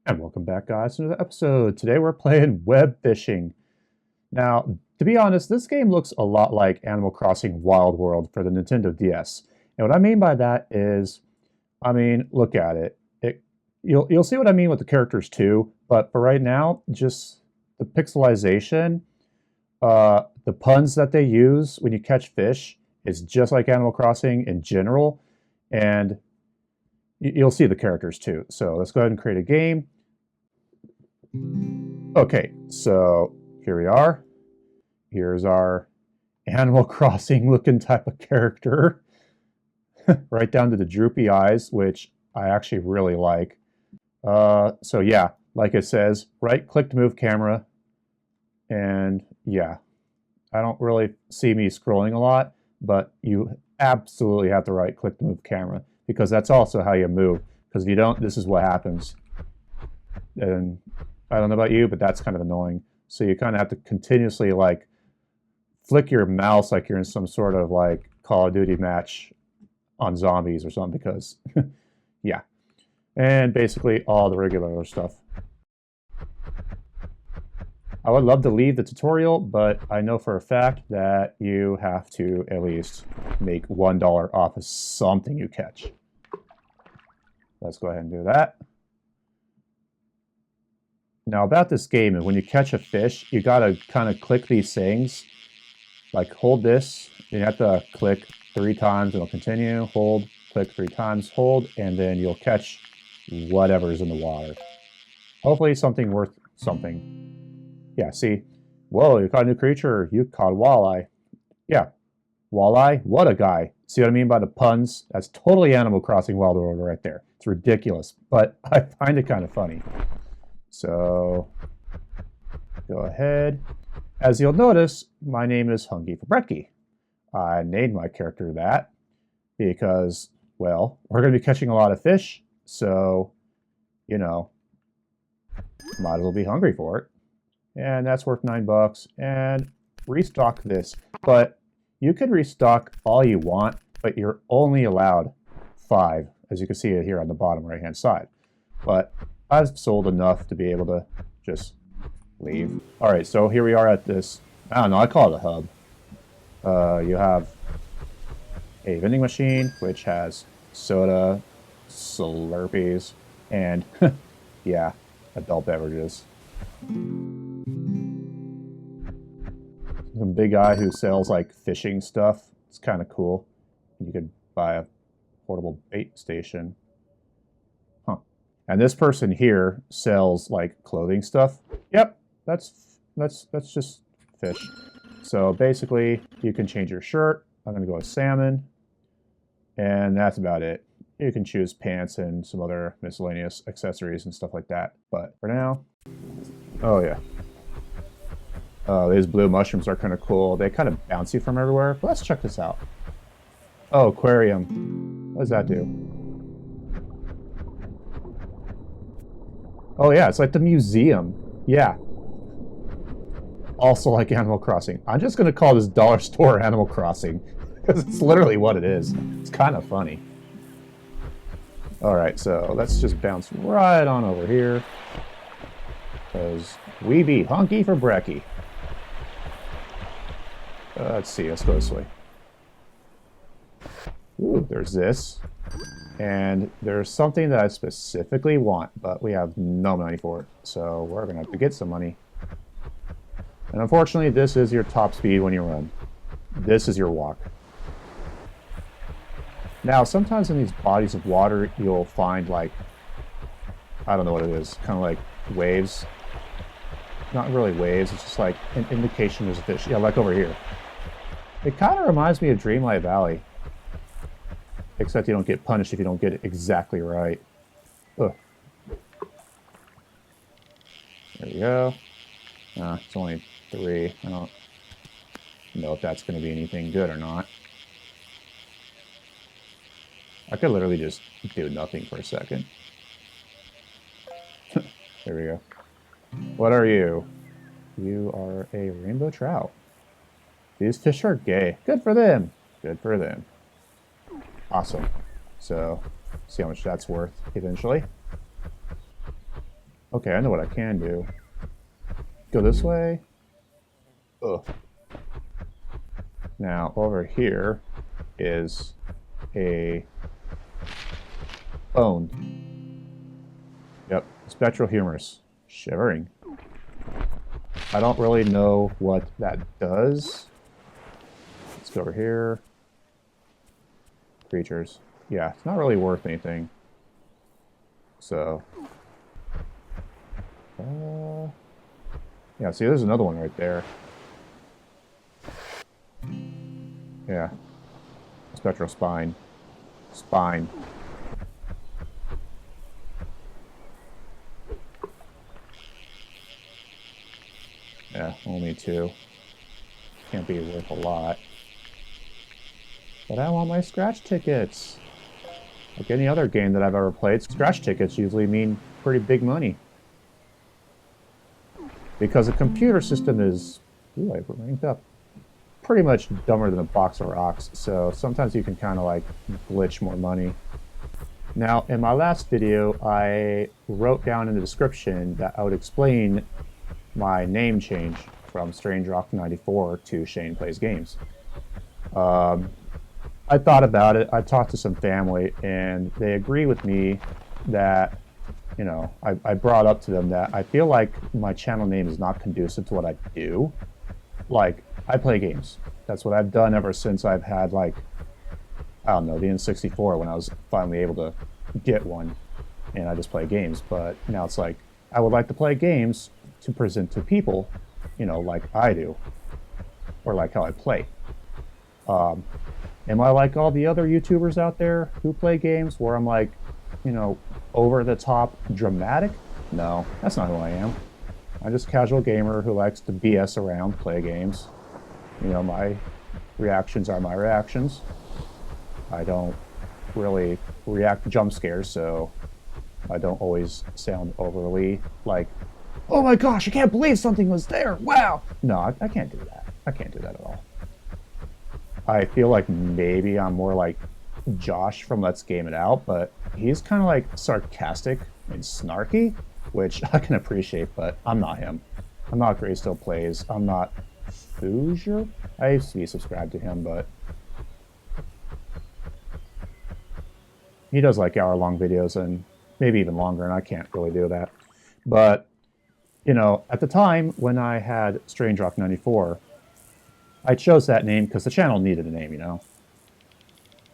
And welcome back, guys, to the episode. Today we're playing web fishing. Now, to be honest, this game looks a lot like Animal Crossing Wild World for the Nintendo DS. And what I mean by that is, look at it. You'll see what I mean with the characters too. But for right now, just the pixelization, the puns that they use when you catch fish is just like Animal Crossing in general. And you'll see the characters too. So let's go ahead and create a game. Okay, so here we are. Here's our Animal Crossing looking type of character. Right down to the droopy eyes, which I actually really like. So yeah, like it says, right click to move camera. And yeah, I don't really see me scrolling a lot, but you absolutely have to right click to move camera because that's also how you move. Because if you don't, this is what happens. And I don't know about you, but that's kind of annoying. So you kind of have to continuously like flick your mouse like you're in some sort of like Call of Duty match on zombies or something because, yeah. And basically all the regular stuff. I would love to leave the tutorial, but I know for a fact that you have to at least make $1 off of something you catch. Let's go ahead and do that. Now about this game, when you catch a fish, you gotta kind of click these things. Like hold this, you have to click 3 times, it'll continue, hold, click 3 times, hold, and then you'll catch whatever's in the water. Hopefully something worth something. Yeah, see? Whoa, you caught a new creature, you caught a walleye. Yeah, walleye, what a guy. See what I mean by the puns? That's totally Animal Crossing Wild World right there. It's ridiculous, but I find it kind of funny. So, go ahead. As you'll notice, my name is Hungry for Brekkie. I named my character that because, well, we're going to be catching a lot of fish, so, you know, might as well be hungry for it. And that's worth $9. And restock this. But you could restock all you want, but you're only allowed 5, as you can see it here on the bottom right-hand side. But I've sold enough to be able to just leave. All right, so here we are at this, I don't know, I call it a hub. You have a vending machine, which has soda, Slurpees, and yeah, adult beverages. Some big guy who sells like fishing stuff. It's kind of cool. You could buy a portable bait station. Huh. And this person here sells like clothing stuff. Yep, that's just fish. So basically, you can change your shirt. I'm gonna go with salmon, and that's about it. You can choose pants and some other miscellaneous accessories and stuff like that. But for now, oh yeah. These blue mushrooms are kind of cool. They kind of bounce you from everywhere. But let's check this out. Oh, aquarium. What does that do? Oh yeah, it's like the museum. Yeah. Also like Animal Crossing. I'm just going to call this dollar store Animal Crossing because it's literally what it is. It's kind of funny. All right, so let's just bounce right on over here because we be hunky for brekkie. Let's see, let's go this way. Ooh, there's this. And there's something that I specifically want, but we have no money for it. So we're going to have to get some money. And unfortunately, this is your top speed when you run. This is your walk. Now, sometimes in these bodies of water, you'll find like, I don't know what it is, kind of like waves. Not really waves, it's just like an indication there's a fish. Yeah, like over here. It kind of reminds me of Dreamlight Valley. Except you don't get punished if you don't get it exactly right. Ugh. There we go. It's only 3. I don't know if that's going to be anything good or not. I could literally just do nothing for a second. There we go. What are you? You are a rainbow trout. These fish are gay. Good for them. Good for them. Awesome. So, see how much that's worth eventually. Okay, I know what I can do. Go this way. Ugh. Now, over here is a bone. Yep, spectral humorous. Shivering. I don't really know what that does. Let's go over here. Creatures. Yeah, it's not really worth anything. So, yeah, see, there's another one right there. Yeah. Spectral spine. Spine. Yeah, only 2. Can't be worth a lot. But I want my scratch tickets. Like any other game that I've ever played, scratch tickets usually mean pretty big money. Because the computer system is, ooh, I ranked up, pretty much dumber than a box of rocks, so sometimes you can kind of like glitch more money. Now, in my last video, I wrote down in the description that I would explain my name change from Strange Rock 94 to Shane Plays Games. I thought about it. I talked to some family, and they agree with me that, you know, I brought up to them that I feel like my channel name is not conducive to what I do. Like, I play games. That's what I've done ever since I've had, like, I don't know, the N64 when I was finally able to get one, and I just play games. But now it's like, I would like to play games to present to people, you know, like I do, or like how I play. Am I like all the other YouTubers out there who play games where I'm like, you know, over the top dramatic? No, that's not who I am. I'm just a casual gamer who likes to BS around, play games. You know, my reactions are my reactions. I don't really react to jump scares, so I don't always sound overly like, oh my gosh, I can't believe something was there. Wow. No, I can't do that. I can't do that at all. I feel like maybe I'm more like Josh from Let's Game It Out, but he's kind of like sarcastic and snarky, which I can appreciate, but I'm not him. I'm not Gray Still Plays. I'm not Hoosier. I used to be subscribed to him, but he does like hour-long videos and maybe even longer, and I can't really do that. But, you know, at the time when I had Strange Rock 94, I chose that name because the channel needed a name, you know?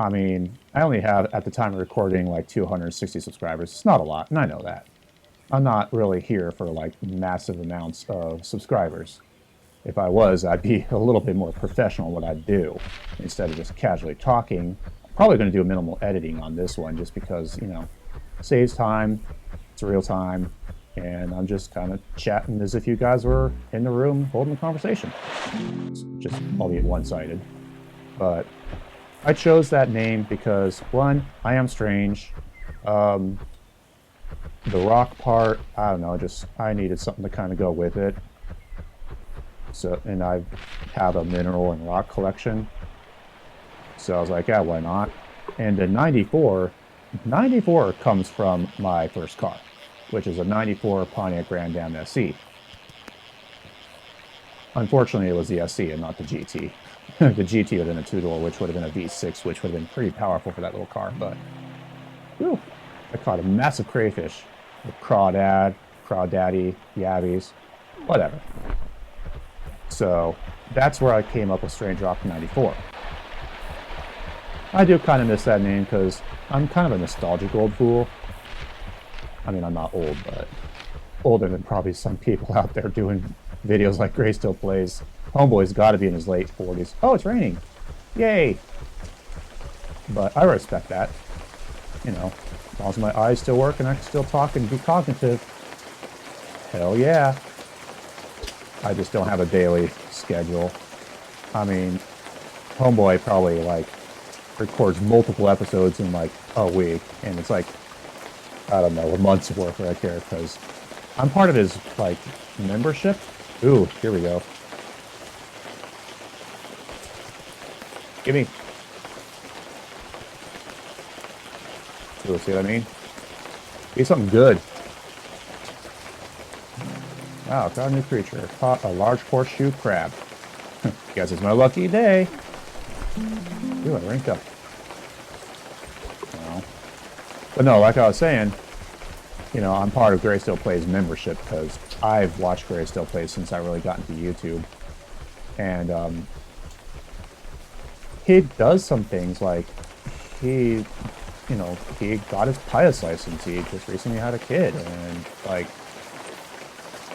I mean, I only have, at the time of recording, like 260 subscribers. It's not a lot, and I know that. I'm not really here for, like, massive amounts of subscribers. If I was, I'd be a little bit more professional in what I do, instead of just casually talking. I'm probably going to do minimal editing on this one, just because, you know, it saves time, it's real time, and I'm just kind of chatting as if you guys were in the room holding the conversation. It's just albeit one-sided. But I chose that name because, one, I am strange. The rock part, I don't know, just I needed something to kind of go with it. So, and I have a mineral and rock collection. So I was like, yeah, why not? And the 94 comes from my first car, which is a 94 Pontiac Grand Am SE. Unfortunately, it was the SE and not the GT. The GT would have been a two-door, which would have been a V6, which would have been pretty powerful for that little car. But, whew, I caught a massive crayfish. With crawdad, crawdaddy, yabbies, whatever. So that's where I came up with Strange Rock 94. I do kind of miss that name because I'm kind of a nostalgic old fool. I mean, I'm not old, but older than probably some people out there doing videos like Gray Still Plays. Homeboy's got to be in his late 40s. Oh, it's raining. Yay. But I respect that. You know, as long as my eyes still work and I can still talk and be cognitive. Hell yeah. I just don't have a daily schedule. I mean, Homeboy probably like records multiple episodes in like a week, and it's like, I don't know, a month's worth right there, because I'm part of his like membership. Ooh, here we go. Gimme. Ooh, see what I mean? Be something good. Wow, got a new creature. Caught a large horseshoe crab. Guess it's my lucky day. Ooh, I ranked up. Well, but no, like I was saying, you know, I'm part of Gray Still Plays membership because I've watched Gray Still Plays since I really got into YouTube. And he does some things like he, you know, he got his pilot's license. He just recently had a kid, and like,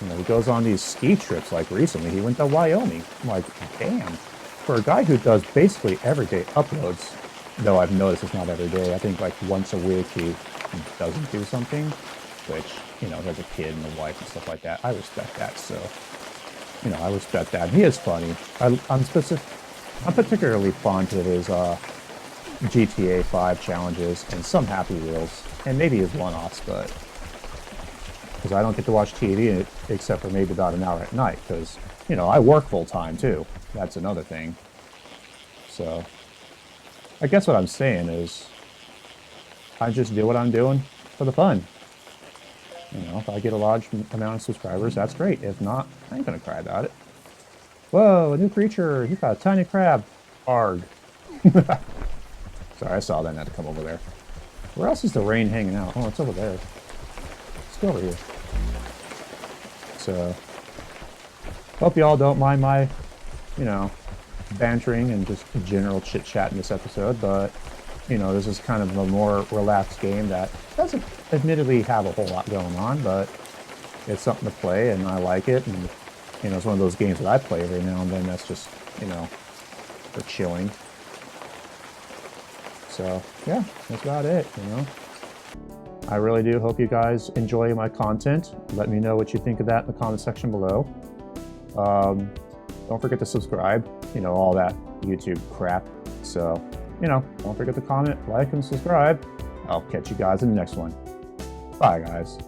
you know, he goes on these ski trips. Like recently, he went to Wyoming. I'm like, damn. For a guy who does basically everyday uploads, though I've noticed it's not every day. I think like once a week he doesn't do something, which, you know, has a kid and a wife and stuff like that. I respect that. So, you know, I respect that. He is funny. I'm particularly fond of his GTA 5 challenges and some Happy Wheels, and maybe his one-offs, but because I don't get to watch TV except for maybe about an hour at night, because, you know, I work full-time too. That's another thing. So I guess what I'm saying is I just do what I'm doing for the fun. You know, if I get a large amount of subscribers, that's great. If not, I ain't gonna cry about it. Whoa, a new creature! You got a tiny crab. Arg. Sorry, I saw that and had to come over there. Where else is the rain hanging out? Oh, it's over there. Let's go over here. So, hope y'all don't mind my, you know, bantering and just general chit-chat in this episode, but, you know, this is kind of a more relaxed game that doesn't admittedly have a whole lot going on, but it's something to play, and I like it, and, you know, it's one of those games that I play every now and then that's just, you know, for chilling. So, yeah, that's about it, you know. I really do hope you guys enjoy my content. Let me know what you think of that in the comment section below. Don't forget to subscribe, you know, all that YouTube crap. So, you know, don't forget to comment, like, and subscribe. I'll catch you guys in the next one. Bye, guys.